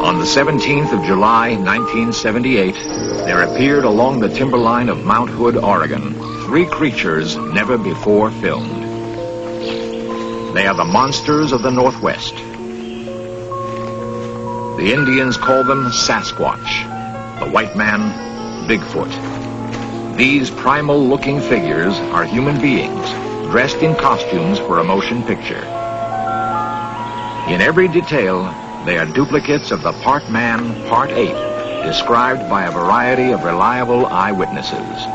On the 17th of July, 1978, there appeared along the timberline of Mount Hood, Oregon, 3 creatures never before filmed. They are the monsters of the Northwest. The Indians call them Sasquatch, the white man, Bigfoot. These primal-looking figures are human beings, dressed in costumes for a motion picture. In every detail, they are duplicates of the part man, part ape, described by a variety of reliable eyewitnesses.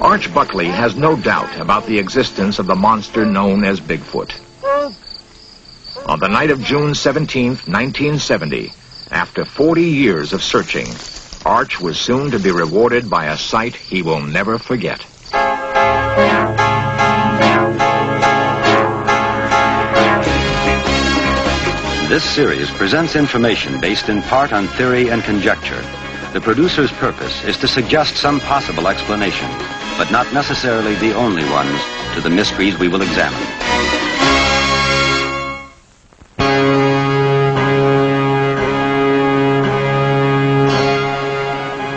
Arch Buckley has no doubt about the existence of the monster known as Bigfoot. On the night of June 17th, 1970, after 40 years of searching, Arch was soon to be rewarded by a sight he will never forget. This series presents information based in part on theory and conjecture. The producer's purpose is to suggest some possible explanation, but not necessarily the only ones, to the mysteries we will examine.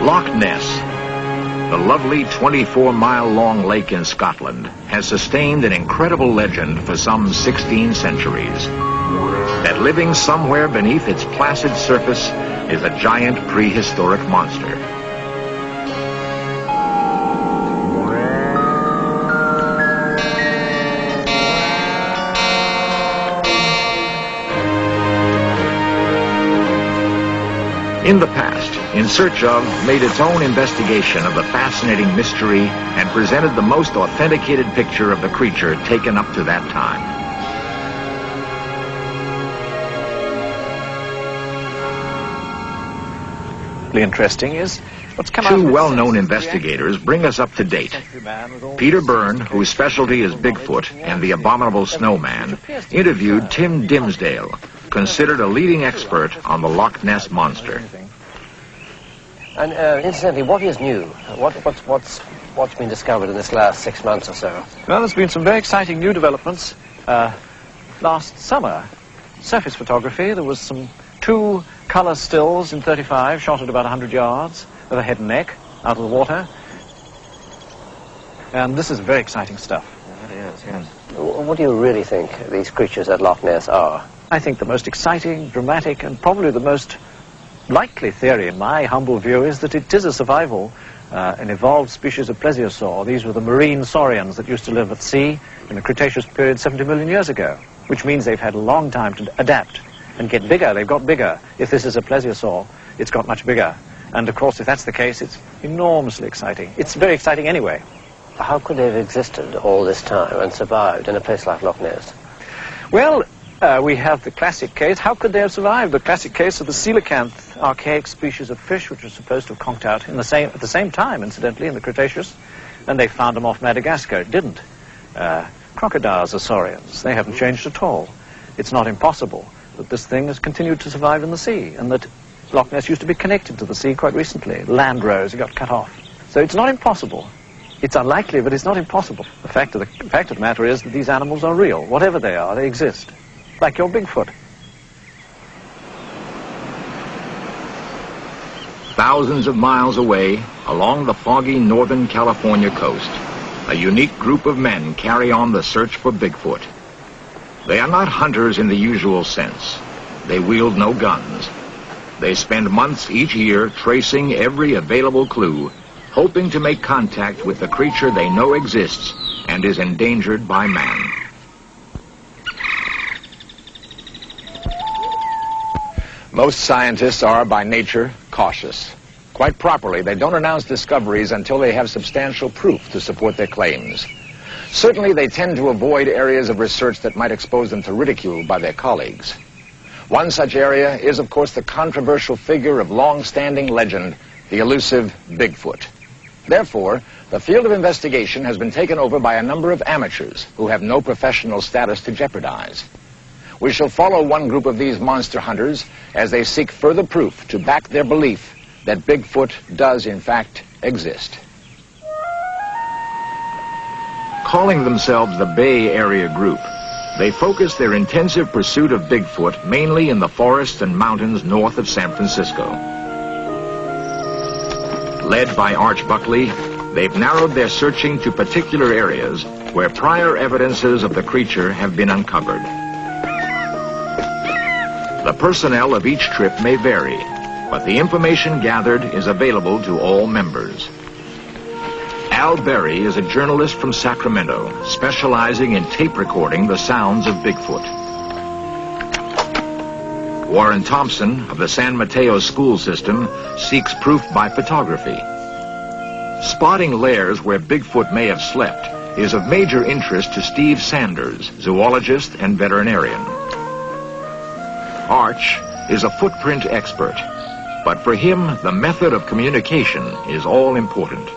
Loch Ness, the lovely 24-mile-long lake in Scotland, has sustained an incredible legend for some 16 centuries. That living somewhere beneath its placid surface is a giant prehistoric monster. In the past, In Search Of made its own investigation of the fascinating mystery and presented the most authenticated picture of the creature taken up to that time. Interesting is what's come out. Two well-known investigators bring us up to date. Peter Byrne, whose specialty is Bigfoot and the abominable snowman, interviewed Tim Dimsdale, considered a leading expert on the Loch Ness monster. And incidentally, what is new? What's been discovered in this last 6 months or so? Well, there's been some very exciting new developments. Last summer, surface photography, there was some 2 color stills in 35, shot at about 100 yards, of a head and neck out of the water. And this is very exciting stuff. It is, yes. What do you really think these creatures at Loch Ness are? I think the most exciting, dramatic, and probably the most likely theory, in my humble view, is that it is a survival, an evolved species of plesiosaur. These were the marine saurians that used to live at sea in the Cretaceous period 70 million years ago, which means they've had a long time to adapt and get bigger. They've got bigger. If this is a plesiosaur, it's got much bigger. And of course, if that's the case, it's enormously exciting. It's very exciting anyway. How could they have existed all this time and survived in a place like Loch Ness? Well, we have the classic case. How could they have survived? The classic case of the coelacanth, archaic species of fish, which was supposed to have conked out at the same time, incidentally, in the Cretaceous. And they found them off Madagascar. It didn't. Crocodiles are saurians. They haven't changed at all. It's not impossible that this thing has continued to survive in the sea, and that Loch Ness used to be connected to the sea quite recently. Land rose, it got cut off. So it's not impossible. It's unlikely, but it's not impossible. The fact of the matter is that these animals are real. Whatever they are, they exist. Like your Bigfoot. Thousands of miles away, along the foggy northern California coast, a unique group of men carry on the search for Bigfoot. They are not hunters in the usual sense. They wield no guns. They spend months each year tracing every available clue, hoping to make contact with the creature they know exists and is endangered by man. Most scientists are by nature cautious. Quite properly, they don't announce discoveries until they have substantial proof to support their claims. Certainly, they tend to avoid areas of research that might expose them to ridicule by their colleagues. One such area is, of course, the controversial figure of long-standing legend, the elusive Bigfoot. Therefore, the field of investigation has been taken over by a number of amateurs who have no professional status to jeopardize. We shall follow one group of these monster hunters as they seek further proof to back their belief that Bigfoot does, in fact, exist. Calling themselves the Bay Area Group, they focus their intensive pursuit of Bigfoot mainly in the forests and mountains north of San Francisco. Led by Arch Buckley, they've narrowed their searching to particular areas where prior evidences of the creature have been uncovered. The personnel of each trip may vary, but the information gathered is available to all members. Al Berry is a journalist from Sacramento, specializing in tape recording the sounds of Bigfoot. Warren Thompson of the San Mateo school system seeks proof by photography. Spotting lairs where Bigfoot may have slept is of major interest to Steve Sanders, zoologist and veterinarian. Arch is a footprint expert, but for him, the method of communication is all important.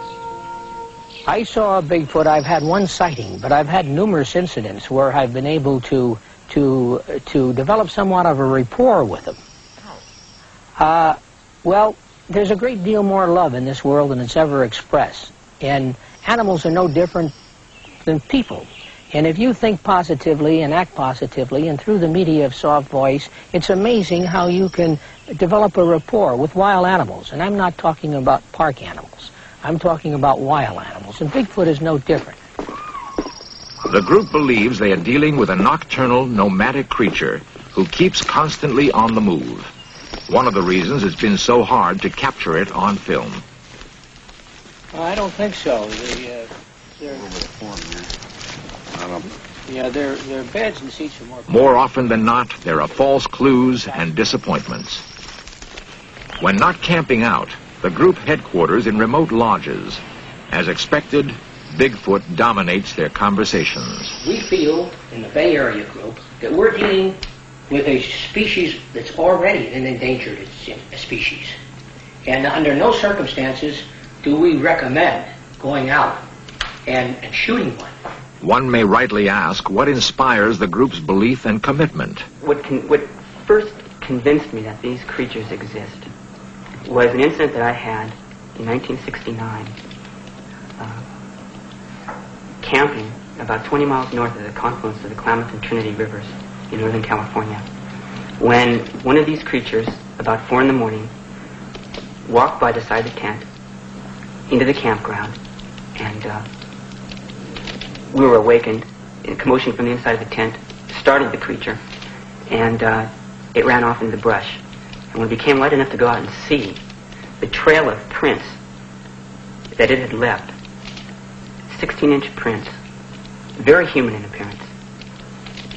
I saw a Bigfoot. I've had one sighting, but I've had numerous incidents where I've been able to develop somewhat of a rapport with them. Well, there's a great deal more love in this world than it's ever expressed. And animals are no different than people. And if you think positively and act positively, and through the media of soft voice, it's amazing how you can develop a rapport with wild animals. And I'm not talking about park animals. I'm talking about wild animals. And Bigfoot is no different. The group believes they are dealing with a nocturnal, nomadic creature who keeps constantly on the move. One of the reasons it's been so hard to capture it on film. I don't think so. Their beds and seats are more often than not, there are false clues and disappointments. When not camping out, the group headquarters in remote lodges. As expected, Bigfoot dominates their conversations. We feel, in the Bay Area group, that we're dealing with a species that's already an endangered species. And under no circumstances do we recommend going out and shooting one. One may rightly ask what inspires the group's belief and commitment. What first convinced me that these creatures exist was an incident that I had in 1969, camping about 20 miles north of the confluence of the Klamath and Trinity Rivers in Northern California, when one of these creatures, about 4 in the morning, walked by the side of the tent into the campground, and we were awakened in a commotion from the inside of the tent, startled the creature, and it ran off into the brush. And when it became light enough to go out and see the trail of prints that it had left, 16-inch prints, very human in appearance,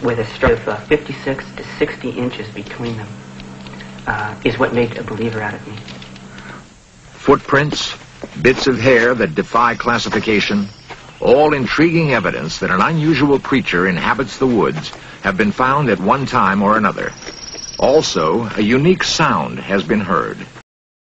with a stride of 56 to 60 inches between them, is what made a believer out of me. Footprints, bits of hair that defy classification, all intriguing evidence that an unusual creature inhabits the woods have been found at one time or another. Also, a unique sound has been heard.